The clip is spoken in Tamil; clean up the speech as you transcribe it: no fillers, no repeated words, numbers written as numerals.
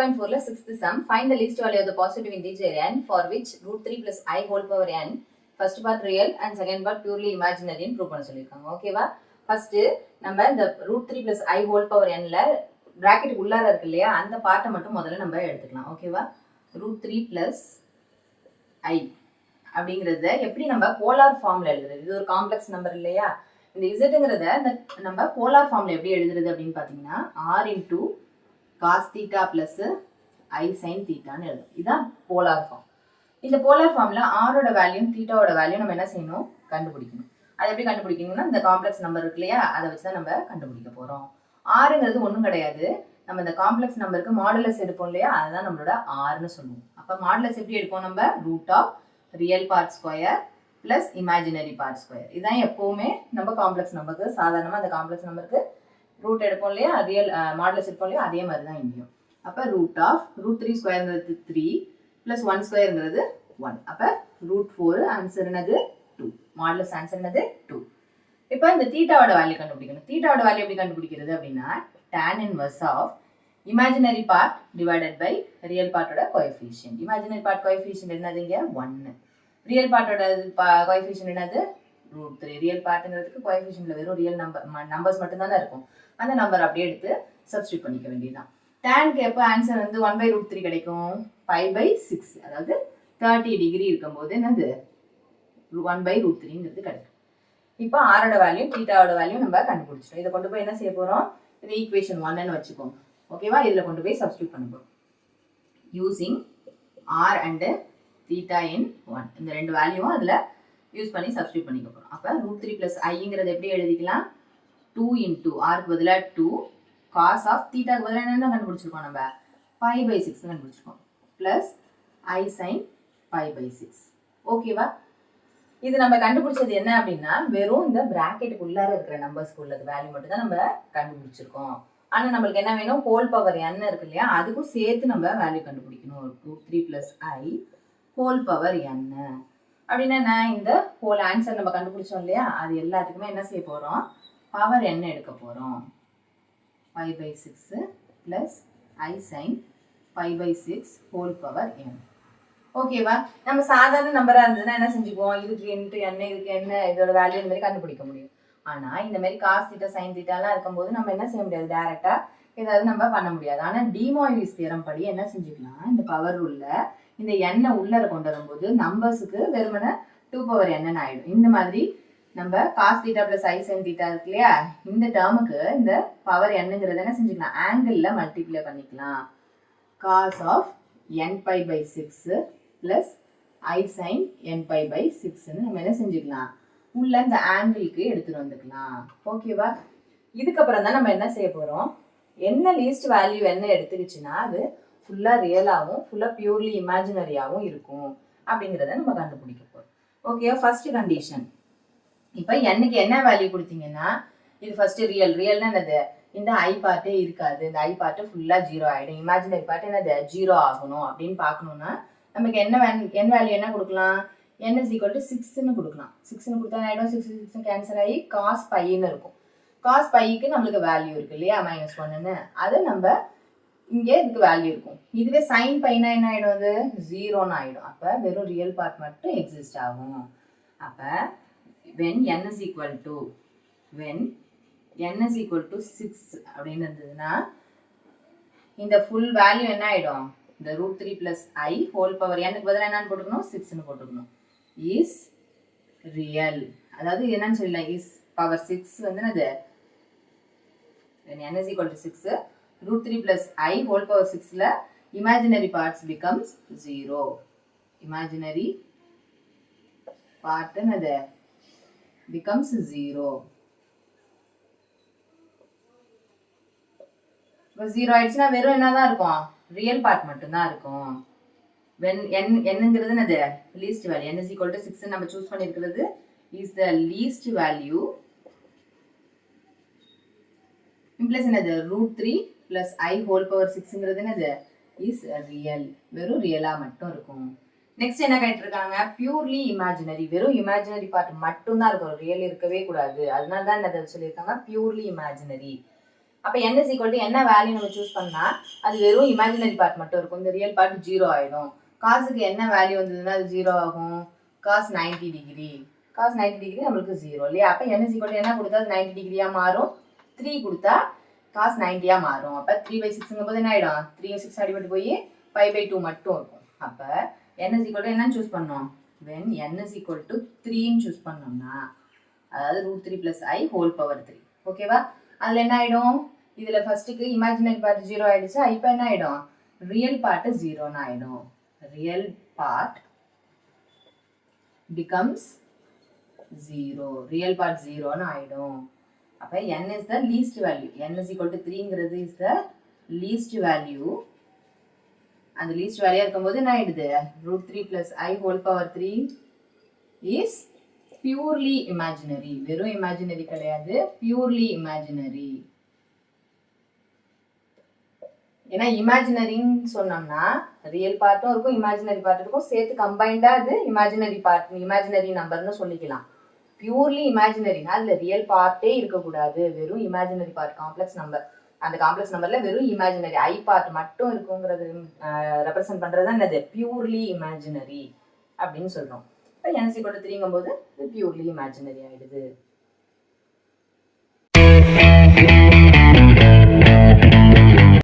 2.4 sixth sum. Find the least value of the positive integer n for which root 3 plus I whole power n first part real and second part purely imaginary ன்னு ப்ரூவ் பண்ண சொல்லியிருக்காங்க. ஓகேவா? ஃபர்ஸ்ட் நம்ம இந்த root 3 plus I whole power nல பிராக்கெட் உள்ளார இருக்கு இல்லையா, அந்த பார்ட்டை மட்டும் முதல்ல நம்ம எடுத்துக்கலாம். ஓகேவா? root 3 plus I அப்படிங்கிறத எப்படி நம்ம போலார் ஃபார்ம்ல எழுதுறது? இது ஒரு காம்ப்ளெக்ஸ் நம்பர் இல்லையா? இந்த இசட்ங்கிறத நம்ம போலார் ஃபார்ம்ல எப்படி எழுதுறது அப்படின்னு பார்த்தீங்கன்னா r into cos theta plus I sin thetaன்னு எழுதும். இதுதான் போலார் ஃபார்ம். இந்த போலார் ஃபார்ம்ல ஆரோட வேல்யூ தீட்டாவோட வேல்யூ நம்ம என்ன செய்யணும்? கண்டுபிடிக்கணும். அது எப்படி கண்டுபிடிக்கணும்னா இந்த காம்ப்ளெக்ஸ் நம்பர் இருக்கு இல்லையா, அதை வச்சு தான் நம்ம கண்டுபிடிக்க போறோம். ஆறுங்கிறது ஒன்றும் கிடையாது, நம்ம இந்த காம்ப்ளெக்ஸ் நம்பருக்கு மாடுலஸ் எடுப்போம் இல்லையா, அதுதான் நம்மளோட ஆறுன்னு சொல்லுவோம். அப்போ மாடுலஸ் எப்படி எடுப்போம்? நம்ம root of real part square plus imaginary part square. இதுதான் எப்பவுமே நம்ம காம்ப்ளெக்ஸ் நம்பருக்கு சாதாரணமாக அந்த காம்ப்ளெக்ஸ் நம்பருக்கு ரூட் எடுப்போம் இல்லையா, ரியல் மாடுலஸ் எடுப்போம் இல்லையா, அதே மாதிரி தான் இங்கேயும். அப்போ ரூட் ஆஃப் ரூட் 3 ஸ்கொயர்ங்கிறது 3 பிளஸ் 1 ஸ்கொயர்ங்கிறது 1. அப்போ ரூட் 4 ஆன்சர் என்னது 2. மாடுலஸ் ஆன்சர் என்னது 2. இப்போ இந்த தீட்டாவோட வேல்யூ கண்டுபிடிக்கணும். தீட்டாவோட வேல்யூ எப்படி கண்டுபிடிக்கிறது அப்படின்னா tan inverse of imaginary part divided by real பார்ட்டோட கோஎஃபிஷியன்ட். இமேஜினரி பார்ட் கோஎஃபிஷியன்ட் என்னது இங்கே 1. ரியல் பார்ட்டோட கோஎஃபிஷியன்ட் என்னது ரூட் 3. ரியல் பார்ட்டுங்கிறதுக்கு கோஎஃபிஷியன்ட்ல வெறும் ரியல் நம்பர்ஸ் மட்டும் தானே இருக்கும். அந்த நம்பர் அப்படியே எடுத்து சப்ஸ்டியூட் பண்ணிக்க வேண்டியதுதான். டேனுக்கு எப்போ ஆன்சர் வந்து 1/√3 கிடைக்கும்? 5/6. அதாவது 30 டிகிரி இருக்கும்போது என்னது 1/√3ங்கிறது கிடைக்கும். இப்போ ஆரோட வேல்யூ தீட்டாவோட வேல்யூ நம்ம கண்டுபிடிச்சிட்டோம். இதை கொண்டு போய் என்ன செய்ய போறோம்? இது ஈக்குவேஷன் 1ன்னு வச்சுக்கோங்க. ஓகேவா? இதில் கொண்டு போய் சப்ஸ்டியூட் பண்ண போறோம். யூசிங் ஆர் அண்ட் தீட்டா இன் 1. இந்த ரெண்டு வேல்யூவும் அதில் யூஸ் பண்ணி சப்ஸ்டியூட் பண்ணிக்க போறோம். அப்போ ரூட் 3 பிளஸ் ஐங்கிறது எப்படி எழுதிக்கலாம்? 2 இன்டூ ஆருக்கு பதிலாக 2 காஸ் ஆஃப் தீட்டாக்கு பதிலாக என்ன கண்டுபிடிச்சிருக்கோம்? நம்ம 5/6 கண்டுபிடிச்சிருக்கோம் பிளஸ் ஐ சைன் 5/6. ஓகேவா? இது நம்ம கண்டுபிடிச்சது என்ன அப்படின்னா வெறும் இந்த பிராக்கெட்டுக்கு உள்ளார இருக்கிற நம்பர்ஸ்க்கு உள்ளது வேல்யூ மட்டும் தான் நம்ம கண்டுபிடிச்சிருக்கோம். ஆனால் நம்மளுக்கு என்ன வேணும்? ஹோல் பவர் n இருக்கு இல்லையா, அதுக்கும் சேர்த்து நம்ம வேல்யூ கண்டுபிடிக்கணும். ரூட் 3 பிளஸ் ஐ ஹோல் பவர் n அப்படின்னா என்ன? இந்த ஹோல் ஆன்சர் நம்ம கண்டுபிடிச்சோம் இல்லையா, அது எல்லாத்துக்குமே என்ன செய்ய போறோம்? பவர் n எடுக்க போறோம். 5/6 plus i sign 5/6 whole power n. ஓகேவா? நம்ம சாதாரண நம்பரா இருந்ததுன்னா என்ன செஞ்சுக்குவோம்? இதுக்கு இன்ட்டு என்ன, இதுக்கு என்ன, இதோட வேல்யூ இந்த மாதிரி கண்டுபிடிக்க முடியும். ஆனா இந்த மாதிரி காஸ் தீட்டா சைன் தீட்டாலாம் இருக்கும்போது நம்ம என்ன செய்ய முடியாது? டைரக்டா ஏதாவது நம்ம பண்ண முடியாது. ஆனா டிமோய்விஸ் தியரம் படி என்ன செஞ்சுக்கலாம்? இந்த பவர் உள்ள இந்த எண்ணை உள்ளர கொண்டு வரும்போது நம்பர்ஸுக்கு வெறுமனே 2n ஆயிடும். இந்த மாதிரி நம்ம cos theta plus i sine theta இருக்கு இல்லையா, இந்த டேர்முக்கு இந்த பவர் என்னங்கிறத என்ன செஞ்சுக்கலாம்? ஆங்கிள் மல்டிப்ளை பண்ணிக்கலாம். Cos of n π/6 plus i sine n π/6ன்னு நம்ம என்ன செஞ்சுக்கலாம்? உள்ள இந்த ஆங்கிளுக்கு எடுத்துட்டு வந்துக்கலாம். ஓகேவா? இதுக்கப்புறம் தான் நம்ம என்ன செய்ய போறோம்? என்ன லீஸ்ட் வேல்யூ என்ன எடுத்துக்கிச்சுன்னா அது ஃபுல்லா ரியலாகவும் ஃபுல்லா பியூர்லி இமேஜினரியாகவும் இருக்கும் அப்படிங்கிறத நம்ம கண்டுபிடிக்க போறோம். ஓகேவா? First condition. இப்போ என்னுக்கு என்ன வேல்யூ கொடுத்தீங்கன்னா இது ஃபர்ஸ்ட் ரியல்னா என்னது? இந்த ஐ பார்ட்டே இருக்காது, இந்த ஐ பார்ட்டு ஃபுல்லா 0 ஆயிடும். இமேஜினரி பார்ட் என்னது 0 ஆகணும் அப்படின்னு பார்க்கணும்னா நமக்கு என்ன வேல்யூ என்ன கொடுக்கலாம்? n is equal to 6ன்னு கொடுக்கலாம். 6ன்னு கொடுத்தா ஆயிடும், 6 கேன்சல் ஆகி காஸ் பைன்னு இருக்கும். காஸ் பைக்கு நம்மளுக்கு வேல்யூ இருக்கு இல்லையா, -1ன்னு, அது நம்ம இங்கே இதுக்கு வேல்யூ இருக்கும். இதுவே சைன் பைனா என்ன ஆயிடும்? அது 0ன்னு ஆயிடும். அப்போ வெறும் ரியல் பார்ட் மட்டும் எக்ஸிஸ்ட் ஆகும். அப்போ when n is equal to 6 அப்படின்னு இருந்ததுன்னா இந்த ஃபுல் வேல்யூ என்ன ஆயிடும்? இந்த ரூட் 3 பிளஸ் ஐ ஹோல் பவர் n-க்கு பதிலாக என்னன்னு போட்டுக்கணும்? 6ன்னு போட்டுக்கணும். Is real. அதாவது என்னன்னு சொல்லலாம்? இஸ் பவர் 6 வந்து என்னது? when n is equal to 6 root 3 plus I whole power 6ல imaginary parts becomes 0. imaginary part என்னது? becomes 0. இப்போ 0 ஆயிடுச்சுன்னா வெறும் என்னதான் இருக்கும்? ரியல் பார்ட் மட்டும்தான் இருக்கும். when என்னங்கிறது என்னது? Least value. n is equal to 6 நம்ம சூஸ் பண்ணியிருக்கிறது is the least value. implies என்னது? root 3 plus I whole power 6ங்கிறது என்னது? is real. வெறும் ரியலா மட்டும் இருக்கும். நெக்ஸ்ட் என்ன கேட்டிருக்காங்க? Purely imaginary. வெறும் இமேஜினரி பார்ட் மட்டும் தான் இருக்கும், ரியல் இருக்கவே கூடாது. அதனால தான் என்ன சொல்லியிருக்காங்க? Purely imaginary. அப்போ n இஸ் ஈக்குவல் டு என்ன வேல்யூ நம்ம சூஸ் பண்ணா அது வெறும் இமேஜினரி பார்ட் மட்டும் இருக்கும், இந்த ரியல் பார்ட் 0 ஆயிடும். காசுக்கு என்ன வேல்யூ வந்ததுன்னா அது 0 ஆகும், காஸ் 90 டிகிரி, காஸ் 90 டிகிரி நம்மளுக்கு 0 இல்லையா. அப்போ n இஸ் ஈக்குவல் டு என்ன கொடுத்தா அது 90 டிகிரியா மாறும், 3 கொடுத்தா காஸ் 90யா மாறும். அப்போ 3/6ங்கும் போது என்ன ஆயிடும், 3 6 அடிபட்டு போய் 5/2 மட்டும் இருக்கும். அப்போ n இஸ் ஈக்குவல் டு என்னன்னு சூஸ் பண்ணோம், when n is equal to 3ன்னு சூஸ் பண்ணோம்னா அதாவது √3 + i ஹோல் பவர் 3. ஓகேவா. அதில் என்ன ஆகிடும், இதில் ஃபர்ஸ்ட்டுக்கு இமேஜினரி பார்ட் 0 ஆகிடுச்சா, இப்போ என்ன ஆகிடும் ரியல் பார்ட்டு 0ன்னு ஆகிடும். Real part becomes 0, real part 0ன்னு ஆகிடும். அப்போ n is the least value, n is equal to 3ங்கிறது இஸ் த லீஸ்ட் வேல்யூ. அந்த லீஸ்ட் வேல்யூ இருக்கும்போது என்ன ஆகிடுது, √3 + i whole power 3 is purely imaginary. வெறும் இமேஜினரி கிடையாது, பியூர்லி இமேஜினரி. ஏன்னா இமேஜினரின்னு சொன்னோம்னா ரியல் பார்ட்டும் இருக்கும் இமேஜினரி பார்ட் இருக்கும், சேர்த்து கம்பைண்டா அது இமேஜினரி பார்ட், இமேஜினரி நம்பர்னு சொல்லிக்கலாம். பியூர்லி இமேஜினரினா அதுல ரியல் பார்ட்டே இருக்கக்கூடாது, வெறும் இமேஜினரி பார்ட் காம்ப்ளெக்ஸ் நம்பர். அந்த காம்ப்ளெக்ஸ் நம்பர்ல வெறும் இமேஜினரி ஐ பார்ட் மட்டும் இருக்குங்கிறது ரெப்ரசென்ட் பண்றது தான் என்னது, பியூர்லி இமேஜினரி அப்படின்னு சொல்றோம். இப்போ n = 3ங்கும் போது இது பியூர்லி இமேஜினரி ஆயிடுது.